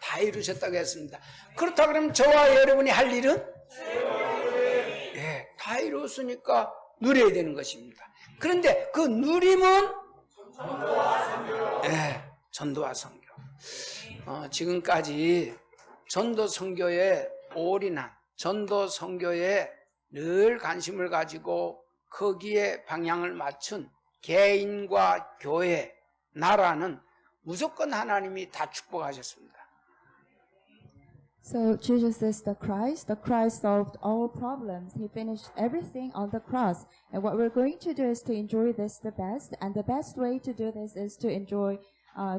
다 이루셨다고 했습니다. 그렇다 그러면 저와 여러분이 할 일은 예, 다 이루었으니까 누려야 되는 것입니다. 그런데 그 누림은 예, 전도와 선교. 지금까지 전도 선교에 올인한 전도 선교에 늘 관심을 가지고 거기에 방향을 맞춘 개인과 교회, 나라는 무조건 하나님이 다 축복하셨습니다. So Jesus is the Christ solved all problems. He finished everything on the cross. And what we're going to do is to enjoy this the best. And the best way to do this is to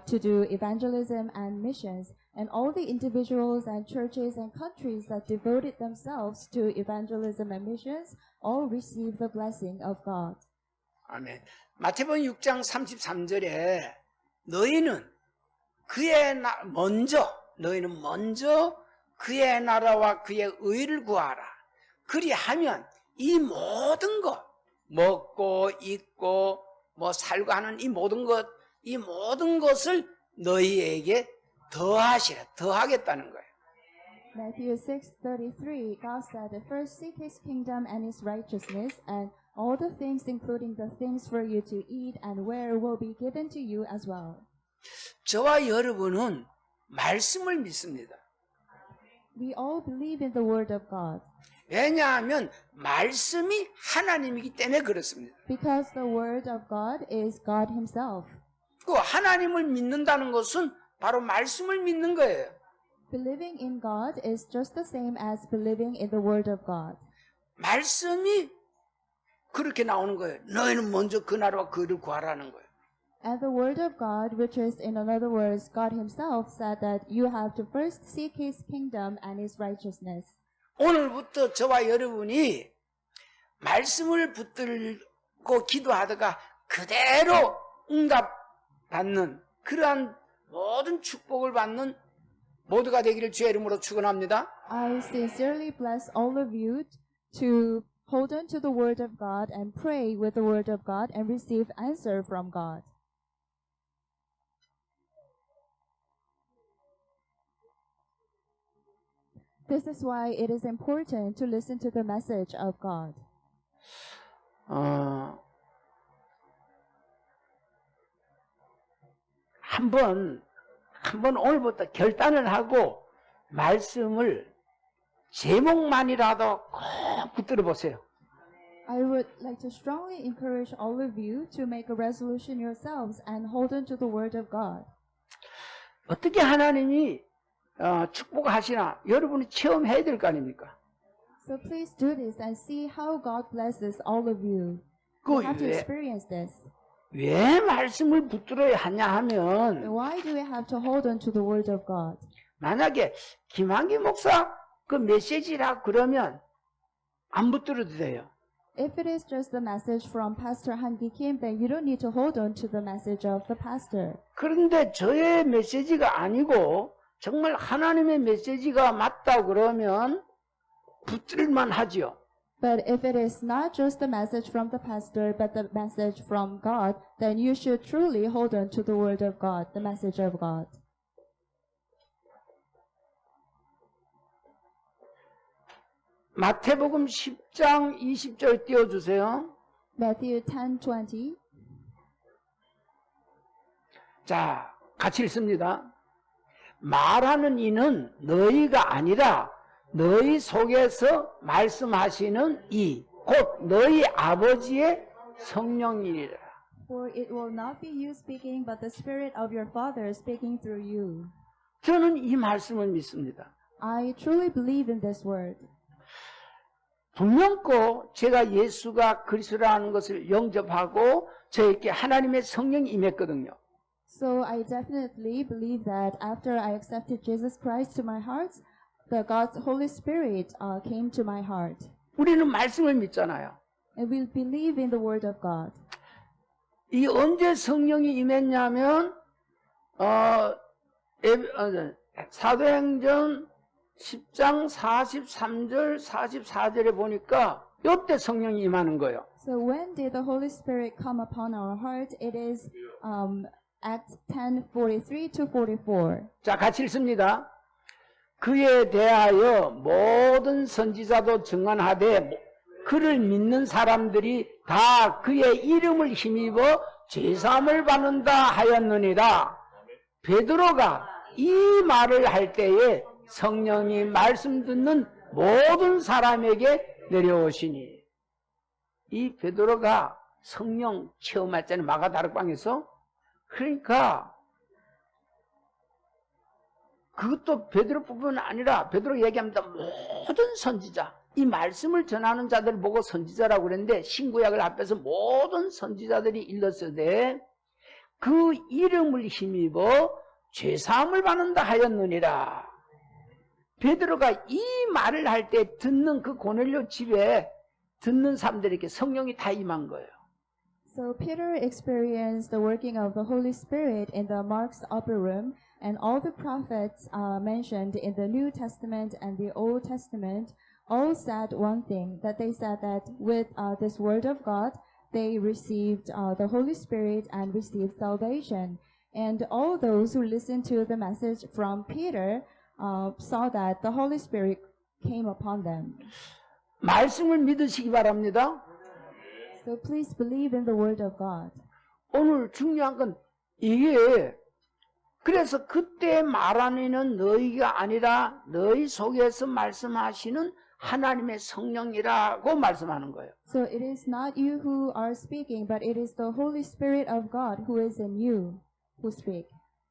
to do evangelism and missions. And all the individuals and churches and countries that devoted themselves to evangelism and missions all receive the blessing of God. 아멘. 마태복음 6장 33절에 너희는 먼저 그의 나라와 그의 의를 구하라. 그리하면 이 모든 것, 먹고 입고 살고 하는 이 모든 것을 너희에게 더하겠다는 거예요. Matthew 6:33, God said, "First seek His kingdom and His righteousness, and all the things, including the things for you to eat and wear, will be given to you as well." 저와 여러분은 말씀을 믿습니다. We all believe in the Word of God 왜냐하면 말씀이 하나님이기 때문에 그렇습니다. because the Word of God is God Himself. 그 하나님을 믿는다는 것은 바로 말씀을 믿는 거예요. Believing in God is just the same as believing in the Word of God. 말씀이 그렇게 나오는 거예요. 너희는 먼저 그 나라와 그 의를 구하라는 거예요. And the Word of God, which is in other words, God Himself said that you have to first seek His kingdom and His righteousness. 오늘부터 저와 여러분이 말씀을 붙들고 기도하다가 그대로 응답받는 그러한 모든 축복을 받는 모두가 되기를 주의 이름으로 축원합니다. I sincerely bless all of you to hold on to the Word of God and pray with the Word of God and receive answer from God. This is why it is important to listen to the message of God. 한번 오늘부터 결단을 하고 말씀을 제목만이라도 꼭 붙들어 보세요. I would like to strongly encourage all of you to make a resolution yourselves and hold on to the Word of God. 어떻게 하나님이 축복하시나 여러분이 체험해야 될 거 아닙니까? So please do this and see how God blesses all of you. You have to experience this. 왜 말씀을 붙들어야 하냐 하면 Why do we have to hold on to the Word of God? 만약에 김한기 목사 그 메시지라 그러면 안 붙들어도 돼요. If it is just the message from Pastor Han-gi Kim, then you don't need to hold on to the message of the pastor. 그런데 저의 메시지가 아니고 정말 하나님의 메시지가 맞다 그러면 붙들만 하지요. But if it is not just the message from the pastor, but the message from God, then you should truly hold on to the Word of God, the message of God. 마태복음 10장 20절 띄워주세요. Matthew 10:20. 자, 같이 읽습니다. 말하는 이는 너희가 아니라 너희 속에서 말씀하시는 이 곧 너희 아버지의 성령이니라. For it will not be you speaking, but the Spirit of your Father speaking through you. 저는 이 말씀을 믿습니다. I truly believe in this word. 분명코 제가 예수가 그리스도라는 것을 영접하고 저에게 하나님의 성령이 임했거든요. So I definitely believe that after I accepted Jesus Christ to my heart, the God's Holy Spirit came to my heart. 우리는 말씀을 믿잖아요. And we believe in the Word of God. 이 언제 성령이 임했냐면 사도행전 10장 43절 44절에 보니까 이때 성령이 임하는 거예요. So when did the Holy Spirit come upon our heart? It is Acts 10:43 to 44. 자, 같이 읽습니다. 그에 대하여 모든 선지자도 증언하되 그를 믿는 사람들이 다 그의 이름을 힘입어 죄사함을 받는다 하였느니라. 베드로가 이 말을 할 때에 성령이 말씀 듣는 모든 사람에게 내려오시니, 이 베드로가 성령 체험했잖아요. 마가다락방에서. 그러니까 그것도 베드로뿐만 아니라 베드로 얘기합니다. 모든 선지자, 이 말씀을 전하는 자들 보고 선지자라고 그랬는데 신구약을 앞에서 모든 선지자들이 일렀으되 그 이름을 힘입어 죄사함을 받는다 하였느니라. 베드로가 이 말을 할 때 듣는 그 고넬료 집에 듣는 사람들에게 성령이 다 임한 거예요. So Peter experienced the working of the Holy Spirit in the Mark's upper room, and all the prophets mentioned in the New Testament and the Old Testament all said one thing, that they said that with this word of God, they received the Holy Spirit and received salvation. And all those who listened to the message from Peter saw that the Holy Spirit came upon them. 말씀을 믿으시기 바랍니다. So please believe in the word of God. 오늘 중요한 건 이게, 그래서 그때 말하는 너희가 아니라 너희 속에서 말씀하시는 하나님의 성령이라고 말씀하는 거예요. So it is not you who are speaking, but it is the Holy Spirit of God who is in you who speak.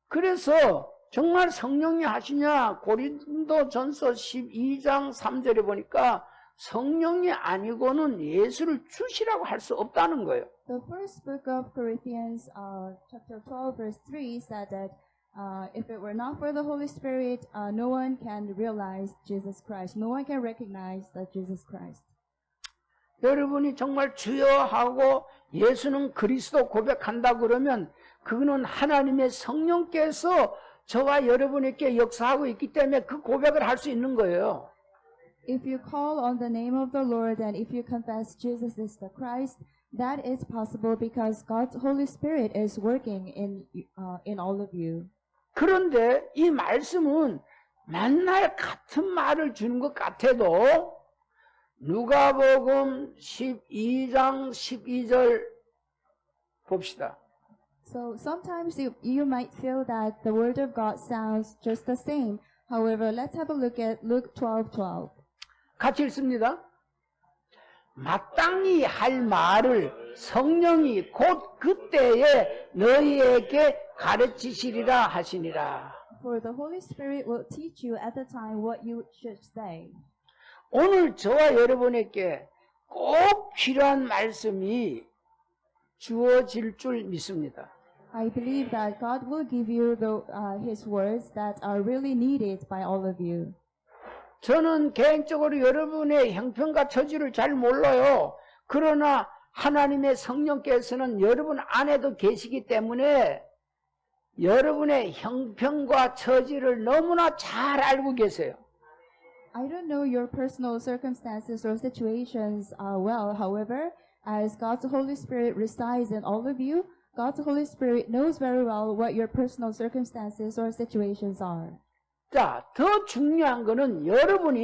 그래서 정말 성령이 하시냐? 고린도전서 12장 3절에 보니까 성령이 아니고는 예수를 주시라고 할 수 없다는 거예요. The first book of Corinthians, chapter 12, verse 3 said that if it were not for the Holy Spirit, no one can realize Jesus Christ. No one can recognize that Jesus Christ. 여러분이 정말 주여 하고 예수는 그리스도 고백한다 그러면 그거는 하나님의 성령께서 저와 여러분에게 역사하고 있기 때문에 그 고백을 할 수 있는 거예요. If you call on the name of the Lord and if you confess Jesus is the Christ, that is possible because God's Holy Spirit is working in all of you. 그런데 이 말씀은 맨날 같은 말을 주는 것 같아도 누가복음 12장 12절 봅시다. So sometimes you might feel that the word of God sounds just the same. However, let's have a look at Luke 12:12. 같이 읽습니다. 마땅히 할 말을 성령이 곧 그때에 너희에게 가르치시리라 하시니라. For the Holy Spirit will teach you at the time what you should say. 오늘 저와 여러분에게 꼭 필요한 말씀이 주어질 줄 믿습니다. I believe that God will give you His words that are really needed by all of you. 저는 개인적으로 여러분의 형편과 처지를 잘 몰라요. 그러나 하나님의 성령께서는 여러분 안에도 계시기 때문에 여러분의 형편과 처지를 너무나 잘 알고 계세요. I don't know your personal circumstances or situations well. However, as God's Holy Spirit resides in all of you, God's Holy Spirit knows very well what your personal circumstances or situations are. 자, 더 중요한 거는 여러분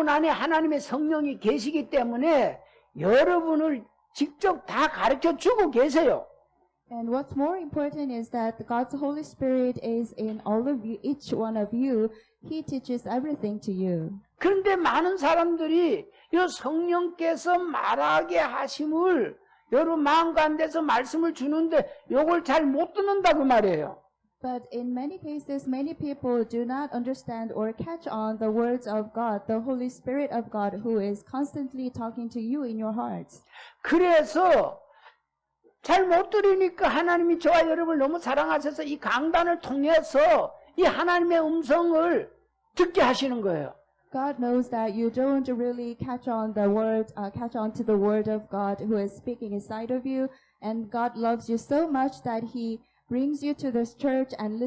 안에 하나님의 성령이 계시기 때문에 여러분을 직접 다 가르쳐 주고 계세요. And what's more important is that God's Holy Spirit is in all of you, each one of you. He teaches everything to you. 그런데 많은 사람들이 이 성령께서 말하게 하심을 여러분 마음 가운데서 말씀을 주는데 이걸 잘 못 듣는다고 말이에요. But in many cases, many people do not understand or catch on the words of God, the Holy Spirit of God who is constantly talking to you in your hearts. 그래서 잘 못 들으니까 하나님이 저와 여러분을 너무 사랑하셔서 이 강단을 통해서 이 하나님의 음성을 듣게 하시는 거예요. God knows that you don't really catch on to the word of God who is speaking inside of you, and God loves you so much that He brings you to this church and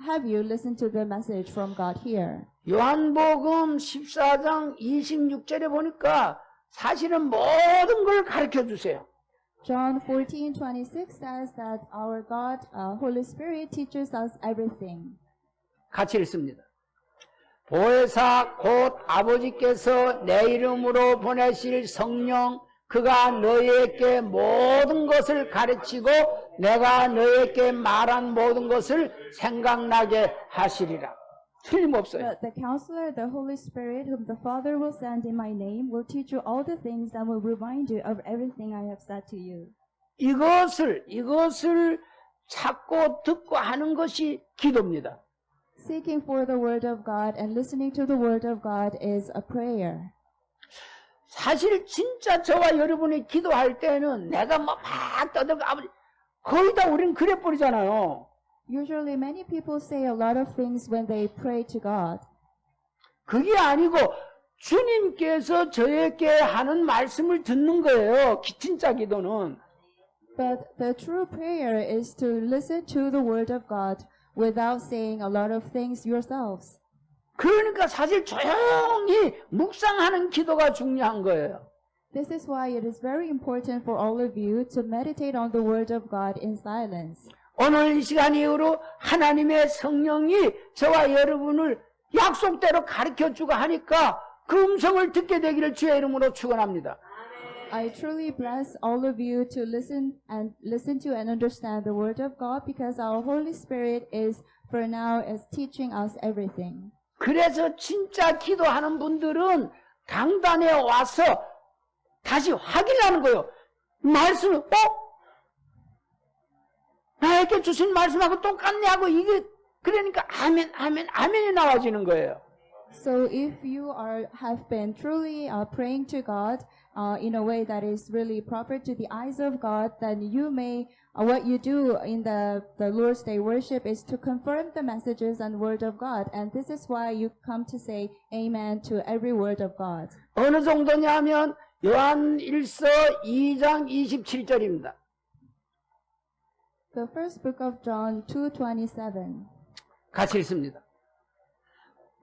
have you listen to the message from God here. 요한복음 14장 26절에 보니까 사실은 모든 걸 가르쳐 주세요. John 14:26 says that our God, Holy Spirit, teaches us everything. 같이 읽습니다. 보혜사 곧 아버지께서 내 이름으로 보내실 성령 그가 너희에게 모든 것을 가르치고 내가 너희에게 말한 모든 것을 생각나게 하시리라. 틀림없어요. But the Counselor, the Holy Spirit, whom the Father will send in my name, will teach you all the things and will remind you of everything I have said to you. 이것을 찾고 듣고 하는 것이 기도입니다. Seeking for the Word of God and listening to the Word of God is a prayer. 사실 진짜 저와 여러분이 기도할 때는 내가 막 떠들고 아버지 거의 다 우리는 그래 버리잖아요. Usually many people say a lot of things when they pray to God. 그게 아니고 주님께서 저에게 하는 말씀을 듣는 거예요. 진짜 기도는. But the true prayer is to listen to the Word of God without saying a lot of things yourselves. 그러니까 사실 조용히 묵상하는 기도가 중요한 거예요. This is why it is very important for all of you to meditate on the Word of God in silence. 오늘 이 시간 이후로 하나님의 성령이 저와 여러분을 약속대로 가르쳐주고 하니까 그 음성을 듣게 되기를 주의 이름으로 축원합니다. I truly bless all of you to listen to and understand the Word of God because our Holy Spirit is for now is teaching us everything. 그래서 진짜 기도하는 분들은 강단에 와서 다시 확인하는 거예요. 말씀을 나에게 주신 말씀하고 똑같네 하고 이게 그러니까 아멘이 나와지는 거예요. So if you have been truly praying to God in a way that is really proper to the eyes of God, then you may what you do in the Lord's Day worship is to confirm the messages and word of God, and this is why you come to say amen to every word of God. 어느 정도냐면 요한 1서 2장 27절입니다. The first book of John 2:27. 같이 읽습니다.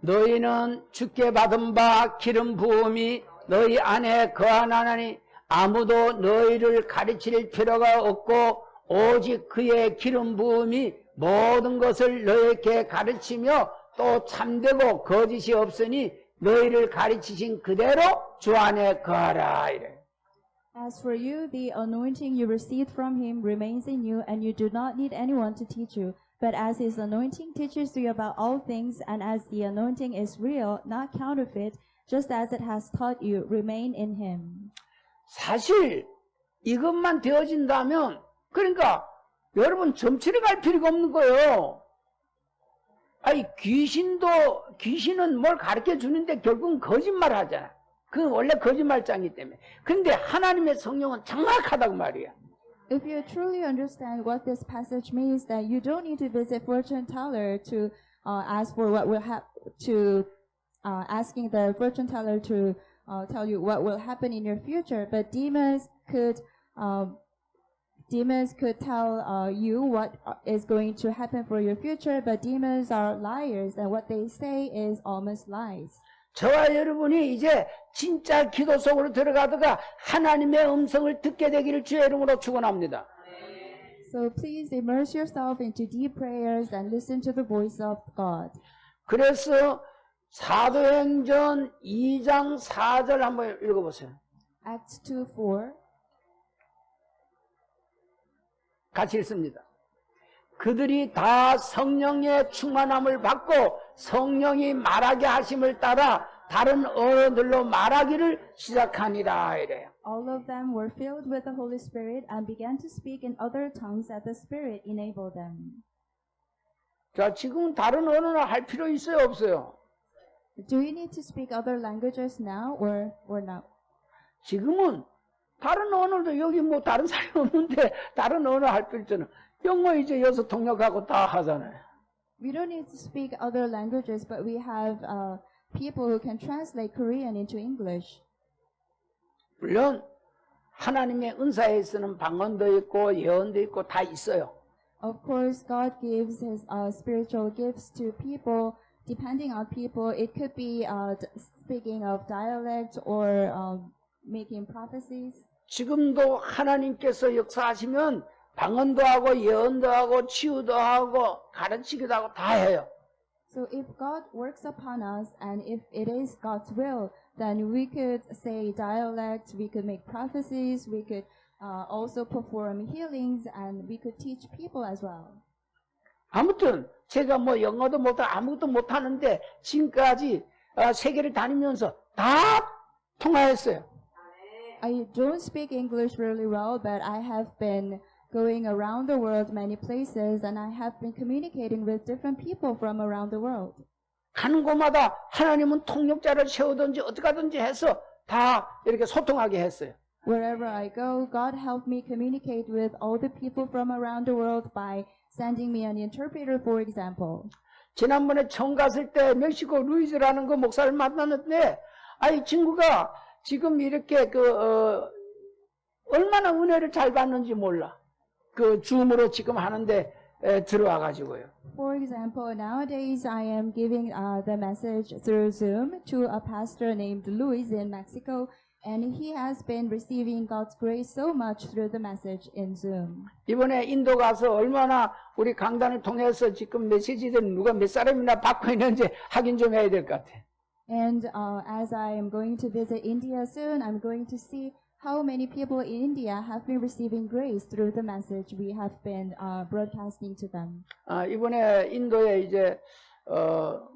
너희는 주께 받은 바 기름 부음이 너희 안에 거하나니 아무도 너희를 가르칠 필요가 없고 오직 그의 기름 부음이 모든 것을 너희에게 가르치며 또 참되고 거짓이 없으니 너희를 가르치신 그대로 주 안에 거하라 이래. As for you, the anointing you received from him remains in you, and you do not need anyone to teach you. But as his anointing teaches you about all things, and as the anointing is real, not counterfeit, just as it has taught you, remain in him. 사실 이것만 되어진다면 그러니까 여러분 점치러 갈 필요가 없는 거예요. 아니 귀신은 뭘 가르쳐 주는데 결국은 거짓말 하잖아. 그건 원래 거짓말장이기 때문에. 근데 하나님의 성령은 정확하다고 말이야. If you truly understand what this passage means, then you don't need to visit fortune teller to ask for what will asking the fortune teller to tell you what will happen in your future. But demons could tell you what is going to happen for your future. But demons are liars, and what they say is almost lies. 저와 여러분이 이제 진짜 기도 속으로 들어가다가 하나님의 음성을 듣게 되기를 주의 이름으로 축원합니다. So please immerse yourself into deep prayers and listen to the voice of God. 그래서 사도행전 2장 4절 한번 읽어보세요. Acts 2:4. 같이 읽습니다. 그들이 다 성령의 충만함을 받고 성령이 말하게 하심을 따라 다른 언어들로 말하기를 시작하니라 이래요. All of them were filled with the Holy Spirit and began to speak in other tongues as the Spirit enabled them. 자, 지금 다른 언어를 할 필요 있어요, 없어요? Do you need to speak other languages now or not? 지금은 다른 언어도 여기 뭐 다른 사람이 없는데 다른 언어 할 필요 있잖아요. 영어 이제 여기서 통역하고 다 하잖아요. We don't need to speak other languages, but we have people who can translate Korean into English. 물론 하나님의 은사에 쓰는 방언도 있고 예언도 있고 다 있어요. Of course, God gives His spiritual gifts to people. Depending on people, it could be speaking of dialect or making prophecies. 지금도 하나님께서 역사하시면 방언도 하고 예언도 하고 치유도 하고 가르치기도 하고 다 해요. So if God works upon us and if it is God's will, then we could say dialects, we could make prophecies, we could also perform healings, and we could teach people as well. 아무튼 제가 뭐 영어도 못하고 아무것도 못하는데 지금까지 세계를 다니면서 다 통화했어요. I don't speak English really well, but I have been going around the world many places, and I have been communicating with different people from around the world. 가는 곳마다 하나님은 통역자를 세우든지 어떻게 하든지 해서 다 이렇게 소통하게 했어요. Wherever I go, God helped me communicate with all the people from around the world by sending me an interpreter, for example. 지난번에 처음 갔을 때 멕시코 루이즈라는 그 목사를 만났는데 이 친구가 지금 이렇게 얼마나 은혜를 잘 받는지 몰라. 그 줌으로 지금 하는데 들어와 가지고요. For example, nowadays I am giving the message through Zoom to a pastor named Luis in Mexico, and he has been receiving God's grace so much through the message in Zoom. 이번에 인도 가서 얼마나 우리 강단을 통해서 지금 메시지들 누가 몇 사람이나 받고 있는지 확인 좀 해야 될 것 같아. And as I am going to visit India soon, I'm going to see how many people in India have been receiving grace through the message we have been broadcasting to them. 이번에 인도에 이제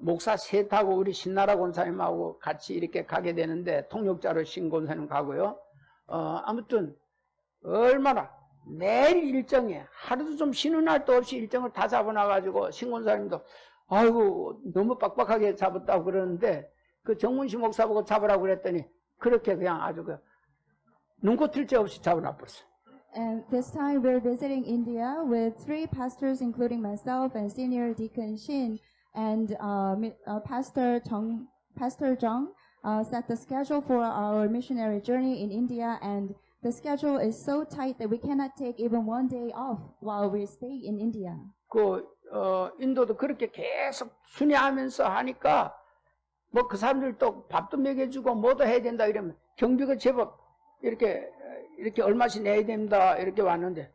목사 셋하고 우리 신나라 권사님하고 같이 이렇게 가게 되는데 통역자로 신 권사님 가고요. 아무튼 얼마나 매일 일정에 하루도 좀 쉬는 날도 없이 일정을 다 잡아놔가지고 신 권사님도 아이고 너무 빡빡하게 잡았다고 그러는데 그 정문시 목사 보고 잡으라고 그랬더니 그렇게 그냥 아주 눈코 틀 새 없이 잡아놔버렸어. And this time we're visiting India with 3 pastors, including myself and senior deacon Shin, and Pastor Jung set the schedule for our missionary journey in India, and the schedule is so tight that we cannot take even one day off while we stay in India. 인도도 그렇게 계속 순회하면서 하니까 뭐 그 사람들도 밥도 먹여주고 뭐도 해야 된다 이러면 경비가 제법 이렇게 얼마씩 내야 됩니다. 이렇게 왔는데,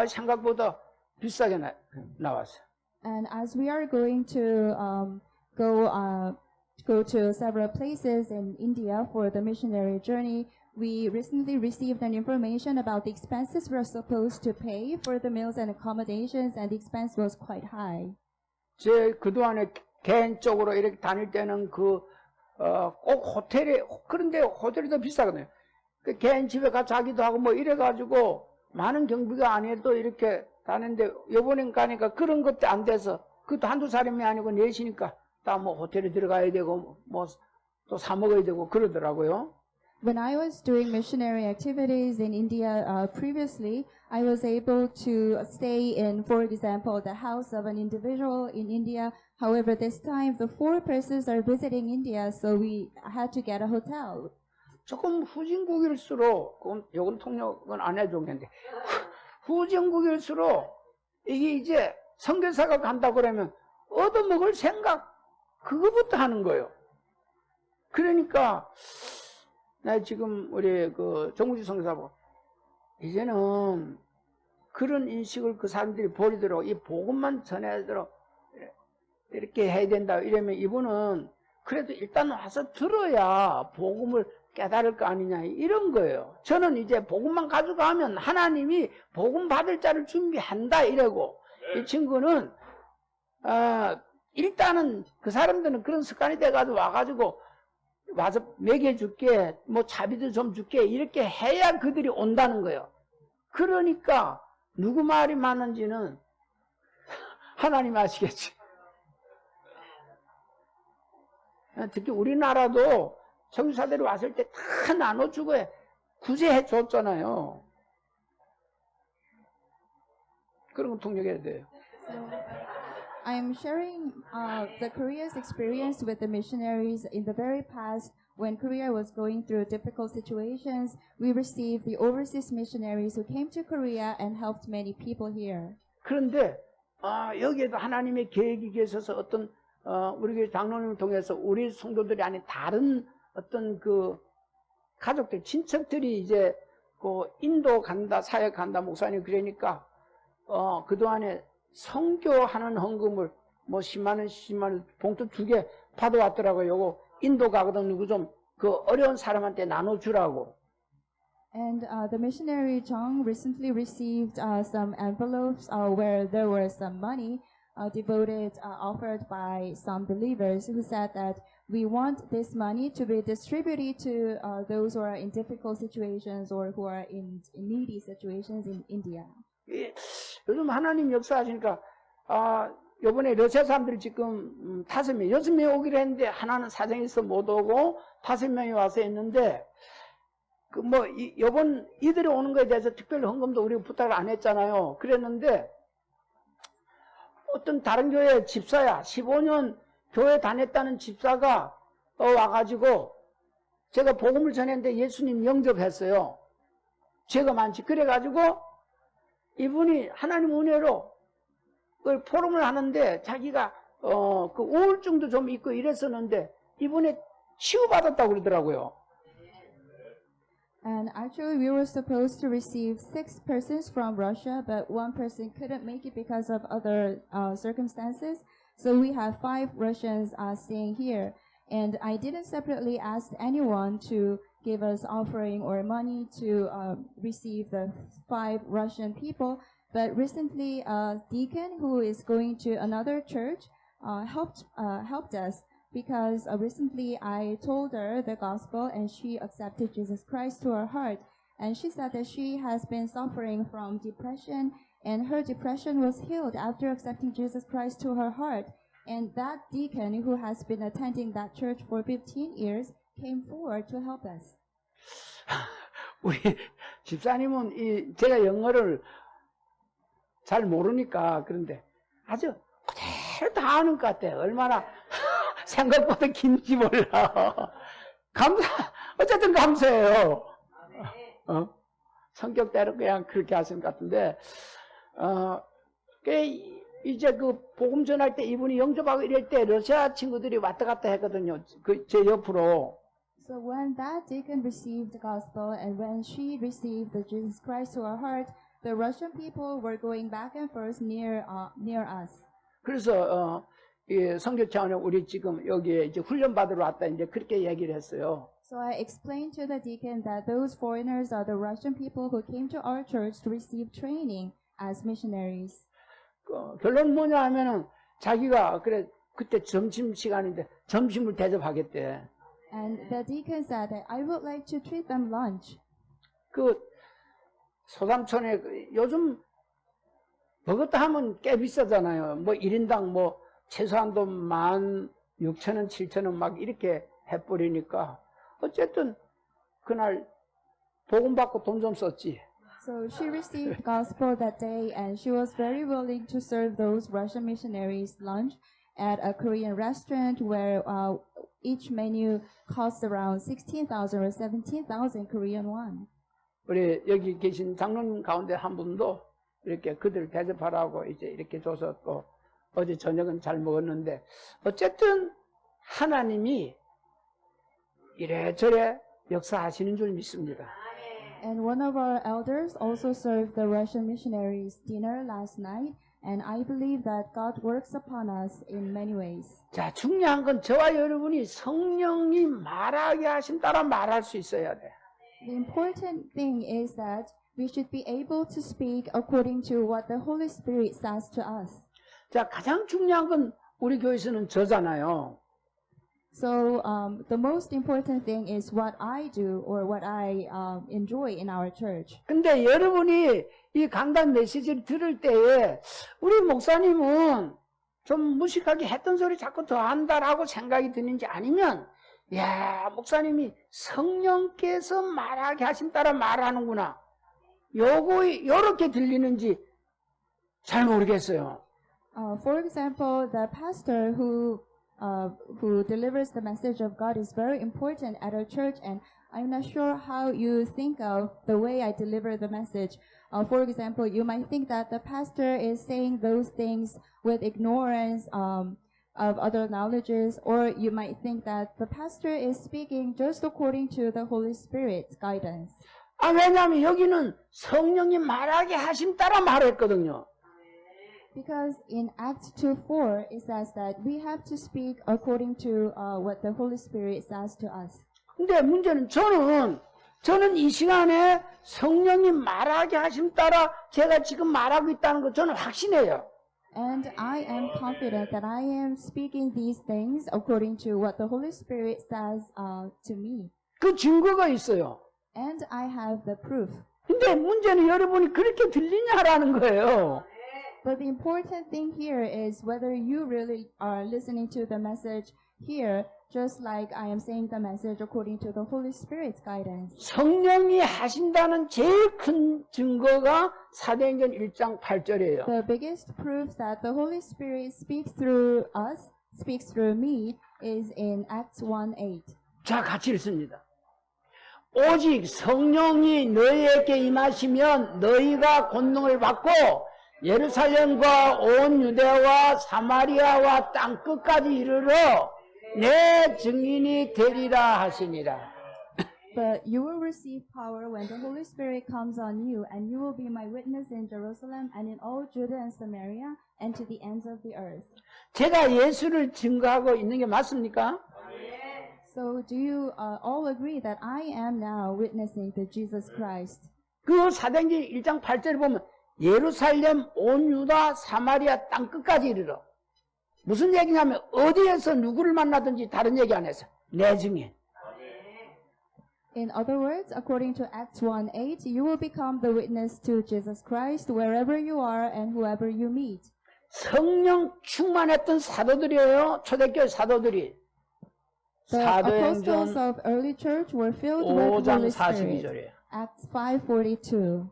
생각보다 비싸게 나왔어요. And as we are going to go to several places in India for the missionary journey, we recently received an information about the expenses we're supposed to pay for the meals and accommodations, and the expense was quite high. 제 그동안에 개인적으로 이렇게 다닐 때는 꼭 그런데 호텔이 더 비싸거든요. 그 개인 집에 가 자기도 하고 뭐 이래가지고 많은 경비가 아니어도 이렇게 다녔는데 이번엔 가니까 그런 것도 안 돼서 그것도 한두 사람이 아니고 넷이니까 다 뭐 호텔에 들어가야 되고 뭐 또 사 먹어야 되고 그러더라고요. When I was doing missionary activities in India previously, I was able to stay in, for example, the house of an individual in India. However, this time the 4 persons are visiting India, so we had to get a hotel. 조금 후진국일수록, 요건 통역은 안 해주겠는데, 후진국일수록 이게 이제 선교사가 간다 그러면 얻어먹을 생각, 그거부터 하는 거예요. 그러니까, 나 지금 우리 정우주 선교사고, 이제는 그런 인식을 그 사람들이 버리도록 이 복음만 전하도록 이렇게 해야 된다. 이러면 이분은 그래도 일단 와서 들어야 복음을 깨달을 거 아니냐 이런 거예요. 저는 이제 복음만 가져가면 하나님이 복음 받을 자를 준비한다 이러고 이 친구는 일단은 그 사람들은 그런 습관이 돼가지고 와가지고 와서 먹여줄게 뭐 자비도 좀 줄게 이렇게 해야 그들이 온다는 거예요. 그러니까 누구 말이 맞는지는 하나님 아시겠지. 특히 우리나라도 선교사들이 왔을 때 다 나눠주고 구제해 줬잖아요. 그런 거 통역해야 돼요. I am sharing the Korea's experience with the missionaries in the very past. When Korea was going through difficult situations, we received the overseas missionaries who came to Korea and helped many people here. 그런데 여기에도 하나님의 계획이 계셔서 어떤 우리 교회 장로님을 통해서 우리 성도들이 아닌 다른 어떤 그 가족들, 친척들이 이제 인도 간다, 사역 간다, 목사님 그러니까 그동안에 선교하는 헌금을 뭐 10만 원, 10만 원 봉투 2개 받아왔더라고요. 요거 인도 가거든 누구 좀 그 어려운 사람한테 나눠주라고. And the missionary Jung recently received some envelopes where there was some money offered by some believers who said that we want this money to be distributed to those who are in difficult situations or who are in needy situations in India. 예, 요즘 하나님 역사하시니까 요번에 러시아 사람들이 지금 5명, 6명 오기로 했는데 하나는 사정이 있어 못 오고 5명이 와서 했는데 그 뭐 요번 이들이 오는 거에 대해서 특별히 헌금도 우리가 부탁을 안 했잖아요. 그랬는데 어떤 다른 교회 집사야 15년 교회 다녔다는 집사가 와가지고 제가 복음을 전했는데 예수님 영접했어요. 죄가 많지. 그래가지고 이분이 하나님 은혜로 그 포럼을 하는데 자기가 그 우울증도 좀 있고 이랬었는데 이번에 치유받았다고 그러더라고요. And actually, we were supposed to receive 6 persons from Russia, but 1 person couldn't make it because of other circumstances. So we have 5 Russians staying here. And I didn't separately ask anyone to give us offering or money to receive the 5 Russian people. But recently, a deacon who is going to another church helped us. Because recently I told her the gospel and she accepted Jesus Christ to her heart. And she said that she has been suffering from depression and her depression was healed after accepting Jesus Christ to her heart. And that deacon who has been attending that church for 15 years came forward to help us. 우리 집사님은 제가 영어를 잘 모르니까 그런데 아주 그대로 다 아는 것 같아요. 얼마나 생각보다 긴지 몰라. 어쨌든 감사해요. 성격대로 그냥 그렇게 하시는 것 같은데, 이제 그 복음 전할 때 이분이 영접하고 이럴 때 러시아 친구들이 왔다 갔다 했거든요. 제 옆으로. So when that deacon received the gospel and when she received the Jesus Christ to her heart, the Russian people were going back and forth near us. 그래서 성교 차원에 우리 지금 여기에 이제 훈련 받으러 왔다 이제 그렇게 얘기를 했어요. So I explained to the deacon that those foreigners are the Russian people who came to our church to receive training as missionaries. 결론 뭐냐 하면은 자기가 그래 그때 점심 시간인데 점심을 대접하겠대. And the deacon said that I would like to treat them lunch. 그 소담촌에 요즘 먹었다 하면 꽤 비싸잖아요. 뭐 1인당 뭐 최소한도 16,000원, 7,000원 막 이렇게 해버리니까 어쨌든 그날 복음 받고 돈 좀 썼지. So she received gospel that day and she was very willing to serve those Russian missionaries lunch at a Korean restaurant where each menu costs around 16,000 or 17,000 Korean won. 우리 여기 계신 장로님 가운데 한 분도 이렇게 그들 대접하라고 이제 이렇게 줘서 또 어제 저녁은 잘 먹었는데 어쨌든 하나님이 이래저래 역사하시는 줄 믿습니다. And one of our elders also served the Russian missionaries dinner last night, and I believe that God works upon us in many ways. 자, 중요한 건 저와 여러분이 성령이 말하게 하신 따라 말할 수 있어야 돼. The important thing is that we should be able to speak according to what the Holy Spirit says to us. 자, 가장 중요한 건 우리 교회에서는 저잖아요. So the most important thing is what I do or what I enjoy in our church. 근데 여러분이 이 강단 메시지를 들을 때에 우리 목사님은 좀 무식하게 했던 소리 자꾸 더 한다라고 생각이 드는지 아니면 야, 목사님이 성령께서 말하게 하신 따라 말하는구나. 요렇게 들리는지 잘 모르겠어요. For example, the pastor who delivers the message of God is very important at our church, and I'm not sure how you think of the way I deliver the message. For example, you might think that the pastor is saying those things with ignorance of other knowledges, or you might think that the pastor is speaking just according to the Holy Spirit's guidance. 왜냐하면 여기는 성령이 말하게 하심 따라 말했거든요. Because in Acts 2:4 it says that we have to speak according to what the Holy Spirit says to us. 근데 문제는 저는 이 시간에 성령이 말하게 하심 따라 제가 지금 말하고 있다는 거 저는 확신해요. And I am confident that I am speaking these things according to what the Holy Spirit says to me. 그 증거가 있어요. And I have the proof. 근데 문제는 여러분이 그렇게 들리냐라는 거예요. But the important thing here is whether you really are listening to the message here, just like I am saying the message according to the Holy Spirit's guidance. 성령이 하신다는 제일 큰 증거가 사도행전 1장 8절이에요. The biggest proof that the Holy Spirit speaks through us, speaks through me, is in Acts 1:8. 자, 같이 읽습니다. 오직 성령이 너희에게 임하시면 너희가 권능을 받고 예루살렘과 온 유대와 사마리아와 땅 끝까지 이르러 내 증인이 되리라 하시니라. But you will receive power when the Holy Spirit comes on you, and you will be my witness in Jerusalem and in all Judah and Samaria and to the ends of the earth. 제가 예수를 증거하고 있는 게 맞습니까? So do you all agree that I am now witnessing to Jesus Christ? 그 사도행전 1장 8절에 보면 예루살렘 온 유다 사마리아 땅 끝까지 이르러. 무슨 얘기냐면 어디에서 누구를 만나든지 다른 얘기 안 해서 내 증인. In other words, according to Acts 1:8, you will become the witness to Jesus Christ wherever you are and whoever you meet. 성령 충만했던 사도들이에요. 초대교회 사도들이. The apostles 사도행전 of early church were filled with 5장 Holy Spirit. 42절이에요. Acts 5:42.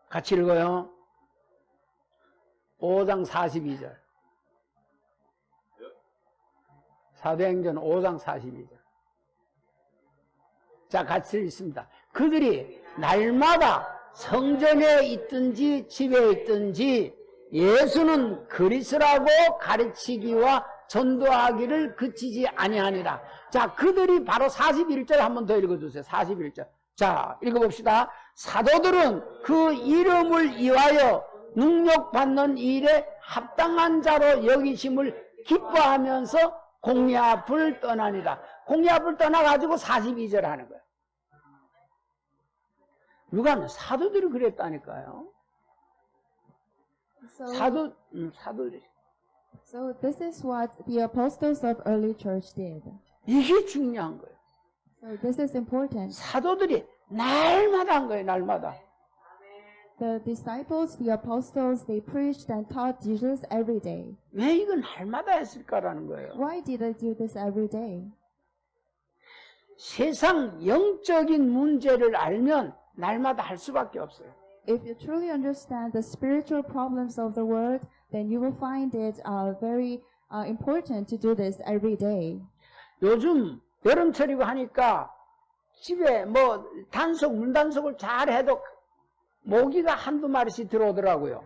같이 읽어요. 5장 42절. 사도행전 5장 42절. 자, 같이 읽습니다. 그들이 날마다 성전에 있든지 집에 있든지 예수는 그리스도라고 가르치기와 전도하기를 그치지 아니하니라. 자, 그들이 바로 41절 한번 더 읽어주세요. 41절. 자, 읽어봅시다. 사도들은 그 이름을 위하여 능력받는 일에 합당한 자로 여기심을 기뻐하면서 공의 앞을 떠나니라. 공의 앞을 떠나가지고 42절 하는 거예요. 누가 하면 사도들이 그랬다니까요. 사도들이. So this is what the apostles of early church did. 이게 중요한 거예요. So this is important. 사도들이 날마다 한 거예요, 날마다. The disciples, the apostles, they preached and taught Jesus every day. 왜 이건 날마다 했을까라는 거예요. Why did they do this every day? 세상 영적인 문제를 알면 날마다 할 수밖에 없어요. If you truly understand the spiritual problems of the world, then you will find it very important to do this every day. 요즘 여름철이고 하니까 집에 뭐 단속, 문단속을 잘 해도 모기가 한두 마리씩 들어오더라고요.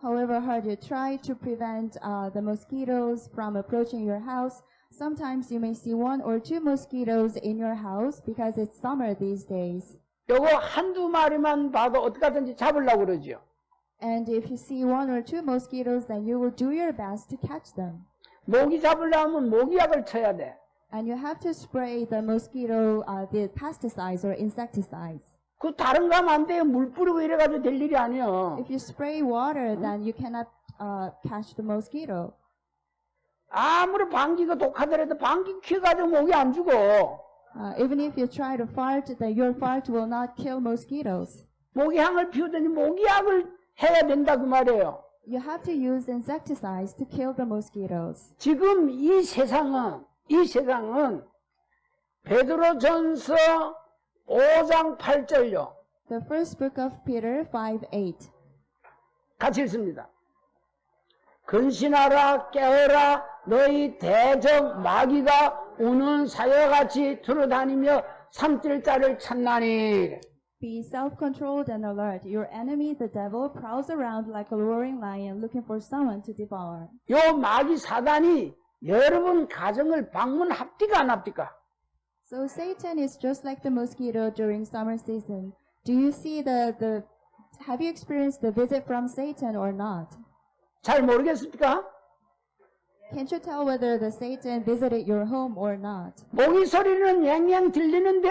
However hard you try to prevent the mosquitoes from approaching your house, sometimes you may see 1 or 2 mosquitoes in your house because it's summer these days. 요거 한두 마리만 봐도 어떻게든지 잡으려고 그러죠. And if you see 1 or 2 mosquitoes, then you will do your best to catch them. 모기 잡으려면 모기약을 쳐야 돼. And you have to spray the mosquito, the pesticides or insecticides. 그 다른 거 하면 안 돼요. 물 뿌리고 이래가지고 될 일이 아니에요. If you spray water, then you cannot catch the mosquito. 아무리 방귀가 독하더라도 방귀 퀴가지고 모기 안 죽어. Even if you try to fart, then your fart will not kill mosquitoes. 모기향을 피우더니 모기약을 해야 된다 그 말이에요. You have to use insecticides to kill the mosquitoes. 지금 이 세상은 베드로전서 5장 8절요. The first book of Peter 5:8. 같이 읽습니다. 근신하라 깨어라 너희 대적 마귀가 우는 사여같이 두루다니며 삼킬 자를 찾나니. Be self-controlled and alert. Your enemy, the devil, prowls around like a roaring lion looking for someone to devour. 요 마귀 사단이 여러분 가정을 방문합니까 안 합니까? So Satan is just like the mosquito during summer season. Do you see the have you experienced the visit from Satan or not? 잘 모르겠습니까? Can't you tell whether the Satan visited your home or not? 모기 소리는 냥냥 들리는데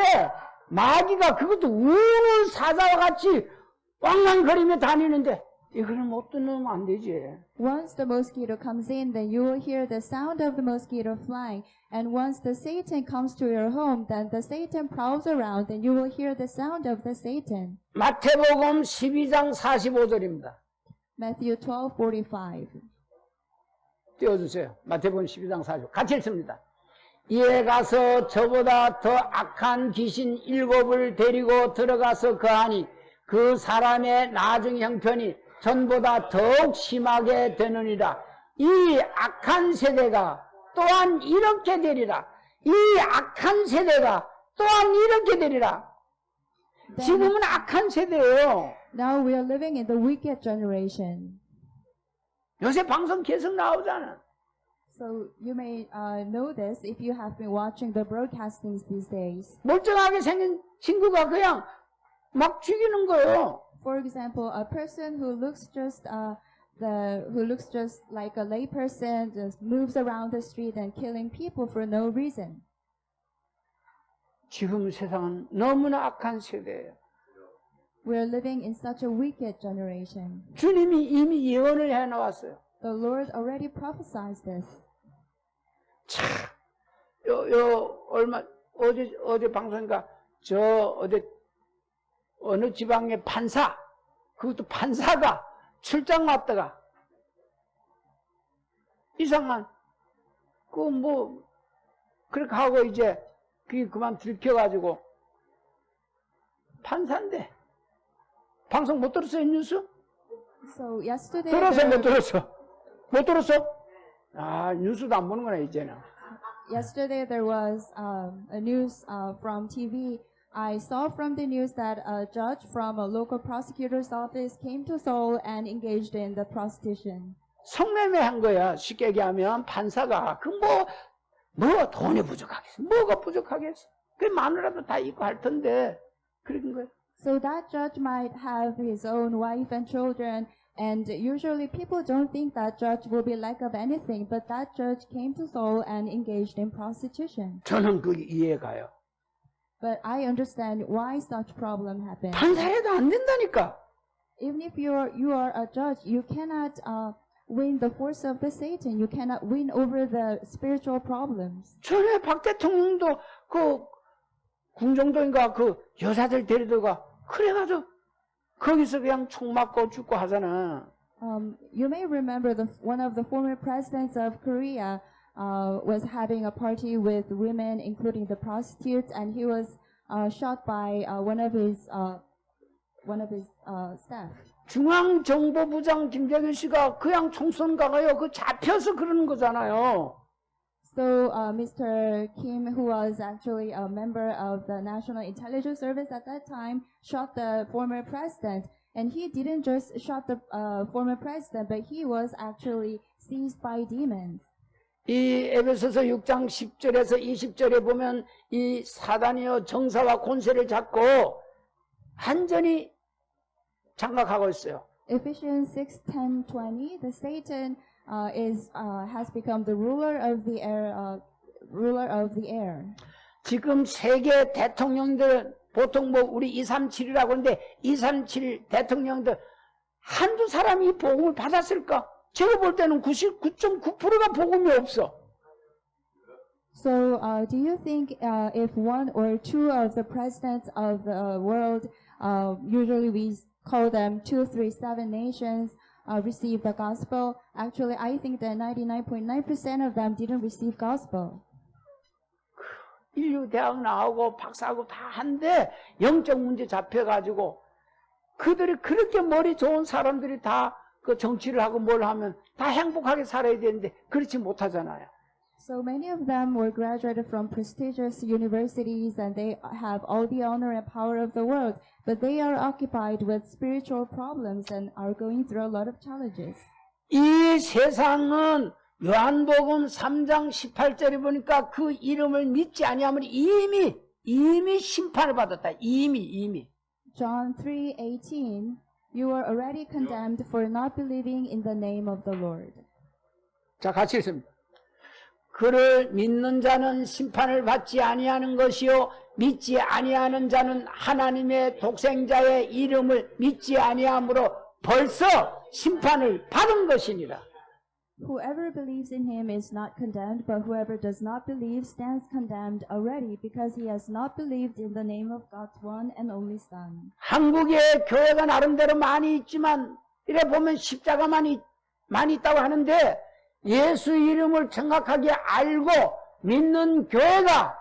마귀가 그것도 우는 사자와 같이 왕왕거리며 다니는데 이거는 못 듣는 안 되지. Once the mosquito comes in, then you will hear the sound of the mosquito flying. And once the Satan comes to your home, then the Satan prowls around, and you will hear the sound of the Satan. 마태복음 12장 45절입니다. Matthew 12:45. 띄워주세요. 마태복음 12장 45절. 같이 읽습니다. 이에 가서 저보다 더 악한 귀신 7을 데리고 들어가서 거하니 그 사람의 나중 형편이 전보다 더욱 심하게 되느니라. 이 악한 세대가 또한 이렇게 되리라. 이 악한 세대가 또한 이렇게 되리라. 지금은 악한 세대예요. Now we are living in the wicked generation. 요새 방송 계속 나오잖아. So you may know this if you have been watching the broadcastings these days. 멀쩡하게 생긴 친구가 그냥 막 죽이는 거예요. For example, a person who looks just like a lay person just moves around the street and killing people for no reason. 지금 세상은 너무나 악한 세대예요. We are living in such a wicked generation. 주님이 이미 예언을 해놓았어요. The Lord already prophesied this. 참, 어제 방송인가, 어느 지방의 판사, 그것도 판사가 출장 갔다가, 이상한, 그렇게 하고 이제, 그게 그만 들켜가지고, 판사인데, 방송 못 들었어요, 뉴스? So yesterday 들었어, 못 들었어? 못 들었어? 아, 뉴스도 안 보는구나, 이제는. Yesterday there was a news from TV. I saw from the news that a judge from a local prosecutor's office came to Seoul and engaged in the prostitution. 성매매 한 거야. 쉽게 얘기하면 판사가 뭐 돈이 부족하겠어. 뭐가 부족하겠어. 그 마누라도 다 있고 할 텐데 그런 거야. So that judge might have his own wife and children, and usually people don't think that judge will be lack of anything, but that judge came to Seoul and engaged in prostitution. 저는 그게 이해가요. But I understand why such problem happened. 판사해도 안 된다니까. Even if you are a judge, you cannot win the force of the Satan. You cannot win over the spiritual problems. 전에 박 대통령도 그 궁정도인가 그 여자들 데리다가 그래가지고 거기서 그냥 총 맞고 죽고 하잖아. You may remember one of the former presidents of Korea was having a party with women, including the prostitutes, and he was shot by one of his staff. 중앙정보부장 김정일 씨가 그냥 총선 가가요. 그 잡혀서 그러는 거잖아요. So Mr. Kim, who was actually a member of the National Intelligence Service at that time, shot the former president. And he didn't just shot the former president, but he was actually seized by demons. 이 에베소서 6장 10절에서 20절에 보면 이 사단이요 정사와 권세를 잡고 완전히 장악하고 있어요. Ephesians 6:10-20, the Satan has become the ruler of the air. 지금 세계 대통령들 보통 우리 237이라고 하는데 237 대통령들 한두 사람이 이 복음을 받았을까? 제가 볼 때는 99.9%가 복음이 없어. So, do you think if one or two of the presidents of the world, usually we call them 237 nations, receive the gospel? Actually, I think that 99.9% of them didn't receive gospel. 인류 대학 나오고 박사하고 다 한데 영적 문제 잡혀가지고 그들이 그렇게 머리 좋은 사람들이 다 그 정치를 하고 뭘 하면 다 행복하게 살아야 되는데 그렇지 못하잖아요. So many of them were graduated from prestigious universities and they have all the honor and power of the world, but they are occupied with spiritual problems and are going through a lot of challenges. 이 세상은 요한복음 3장 18절에 보니까 그 이름을 믿지 아니하면 이미 심판을 받았다. 이미. John 3:18, You are already condemned for not believing in the name of the Lord. 자, 같이 읽습니다. 그를 믿는 자는 심판을 받지 아니하는 것이요 믿지 아니하는 자는 하나님의 독생자의 이름을 믿지 아니함으로 벌써 심판을 받은 것이니라. Whoever believes in him is not condemned, but whoever does not believe stands condemned already because he has not believed in the name of God's one and only Son. 한국에 교회가 나름대로 많이 있지만 이래 보면 십자가만 많이 있다고 하는데 예수 이름을 정확하게 알고 믿는 교회가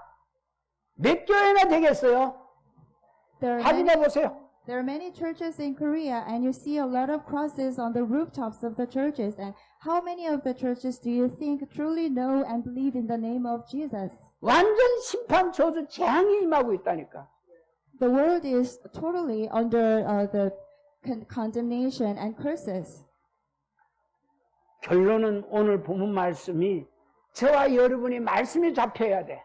몇 교회나 되겠어요? 확인해 보세요. There are many churches in Korea, and you see a lot of crosses on the rooftops of the churches. And how many of the churches do you think truly know and believe in the name of Jesus? 완전 심판 저주 재앙이 임하고 있다니까. The world is totally under the condemnation and curses. 결론은 오늘 본문 말씀이 저와 여러분이 말씀에 잡혀야 돼.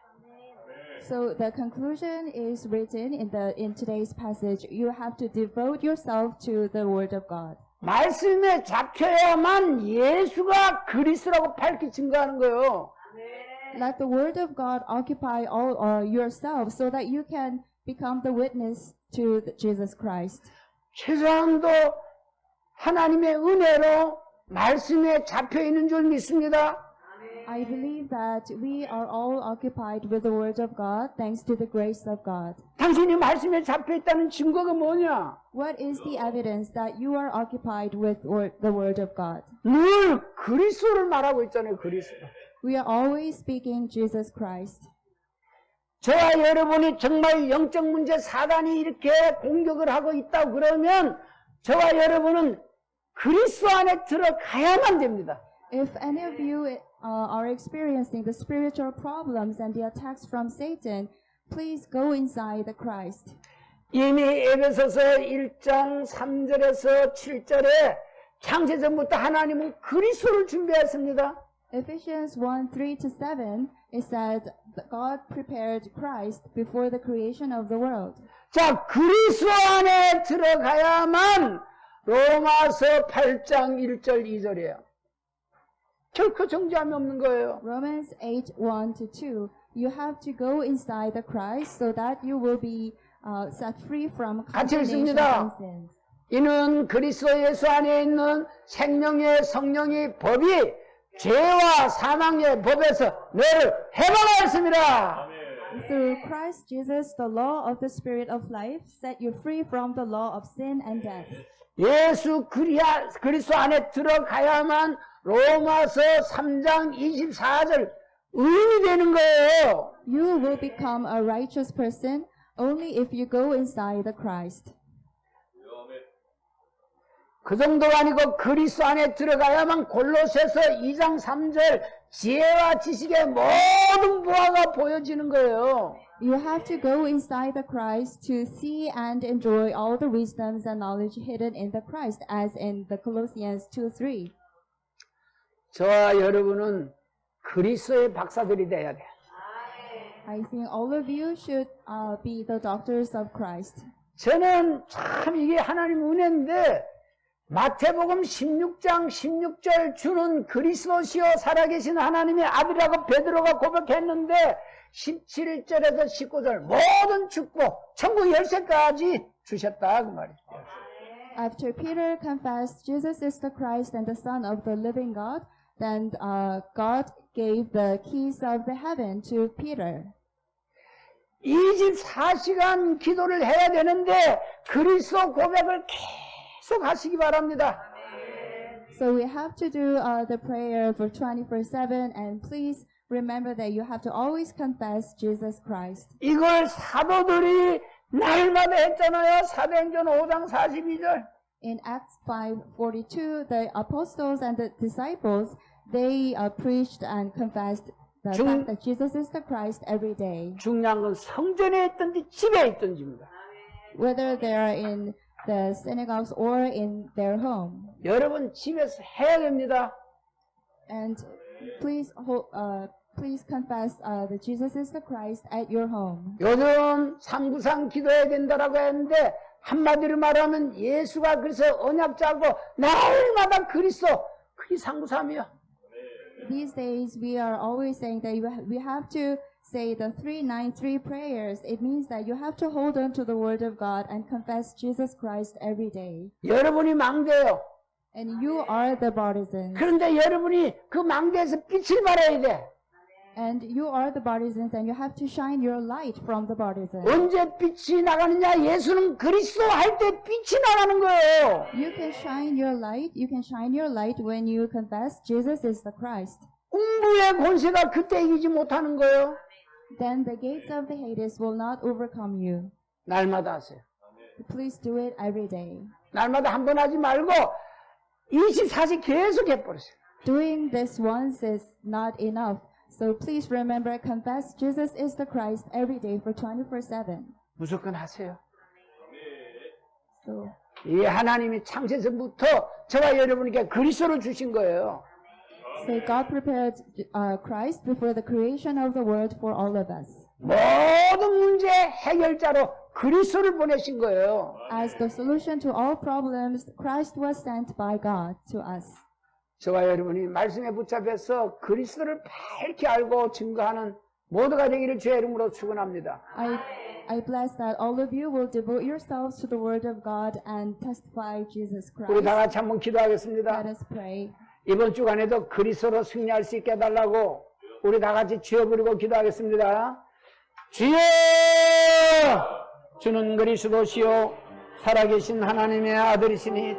So the conclusion is written in today's passage. You have to devote yourself to the word of God. 말씀에 잡혀야만 예수가 그리스도라고 밝히 증거하는 거예요. Let the word of God occupy all yourself so that you can become the witness to Jesus Christ. 최소한도 하나님의 은혜로 말씀에 잡혀 있는 줄 믿습니다. I believe that we are all occupied with the word of God thanks to the grace of God. 당신이 말씀에 잡혀 있다는 증거가 뭐냐? What is the evidence that you are occupied with the word of God? 늘 그리스도를 말하고 있잖아요. 그리스도. We are always speaking Jesus Christ. 저와 여러분이 정말 영적 문제 사단이 이렇게 공격을 하고 있다고 그러면 저와 여러분은 그리스도 안에 들어가야만 됩니다. If any of you are experiencing the spiritual problems and the attacks from Satan, please go inside the Christ. 이미 에베소서 1장 3절에서 7절에 창세전부터 하나님은 그리스도를 준비했습니다. Ephesians 1:3-7, it said that God prepared Christ before the creation of the world. 자, 그리스도 안에 들어가야만 로마서 8장 1절 2절이에요. 결코 정죄함이 없는 거예요. Romans 8:1-2, you have to go inside the Christ so that you will be set free from 같이 condemnation 읽습니다. and sins. 이는 그리스도 예수 안에 있는 생명의 성령의 법이 죄와 사망의 법에서 너를 해방하였습니다. Through Christ Jesus, the law of the Spirit of life set you free from the law of sin and death. 예수 그리스도 안에 들어가야만 로마서 3장 24절 의인이 되는 거예요. You will become a righteous person only if you go inside the Christ. 그 정도가 아니고 그리스도 안에 들어가야만 골로새서 2장 3절 지혜와 지식의 모든 부하가 보여지는 거예요. You have to go inside the Christ to see and enjoy all the wisdoms and knowledge hidden in the Christ, as in the Colossians 2:3. 저와 여러분은 그리스도의 박사들이 돼야 돼. I think all of you should be the doctors of Christ. 저는 참 이게 하나님 은혜인데 마태복음 16장 16절 주는 그리스도시요 살아계신 하나님의 아들이라고 베드로가 고백했는데 17절에서 19절 모든 축복 천국 열쇠까지 주셨다 그 말이죠. After Peter confessed Jesus is the Christ and the Son of the living God, then God gave the keys of the heaven to Peter. 24시간 기도를 해야 되는데 그리스도 고백을 계속 하시기 바랍니다. So we have to do the prayer for 24/7, and please remember that you have to always confess Jesus Christ. 이걸 사도들이 날마다 했잖아요. 사도행전 5장 42절. In Acts 5:42, the apostles and the disciples, they preached and confessed the fact that Jesus is the Christ every day. 중요한 건 성전에 있든지 집에 있든지입니다. Whether they are in the synagogues or in their home. 여러분 집에서 해야 됩니다. And please confess that Jesus is the Christ at your home. 요즘 393 기도해야 된다라고 했는데 한마디로 말하면 예수가 그래서 언약자고 날마다 그리스도 그게 상부삼이요. These days, we are always saying that we have to say the 393 prayers. It means that you have to hold on to the word of God and confess Jesus Christ every day. 여러분이 망대요. And you are the partisans. 그런데 여러분이 그 망대에서 빛을 발해야 돼. And you are the partisans, and you have to shine your light from the partisans. 언제 빛이 나가느냐? 예수는 그리스도 할 때 빛이 나가는 거예요. You can shine your light. You can shine your light when you confess Jesus is the Christ. 음부의 권세가 그때 이기지 못하는 거예요. Then the gates of the Hades will not overcome you. 날마다 하세요. Please do it every day. 날마다 한 번 하지 말고 24시 계속 해버리세요. Doing this once is not enough. So please remember, confess Jesus is the Christ every day for 24/7. 무조건 하세요. So 이 하나님이 창세전부터 저와 여러분에게 그리스도를 주신 거예요. God prepared Christ before the creation of the world for all of us. 모든 문제 해결자로 그리스도를 보내신 거예요. As the solution to all problems, Christ was sent by God to us. 저와 여러분이 말씀에 붙잡혀서 그리스도를 밝게 알고 증거하는 모두가 되기를 주의 이름으로 축원합니다. I bless that all of you will devote yourselves to the word of God and testify Jesus 우리 다 Christ. 같이 한번 기도하겠습니다. Let us pray. 이번 주간에도 그리스도로 승리할 수 있게 해달라고 우리 다 같이 주여 부르고 기도하겠습니다. 주여! 주는 그리스도시요 살아계신 하나님의 아들이시니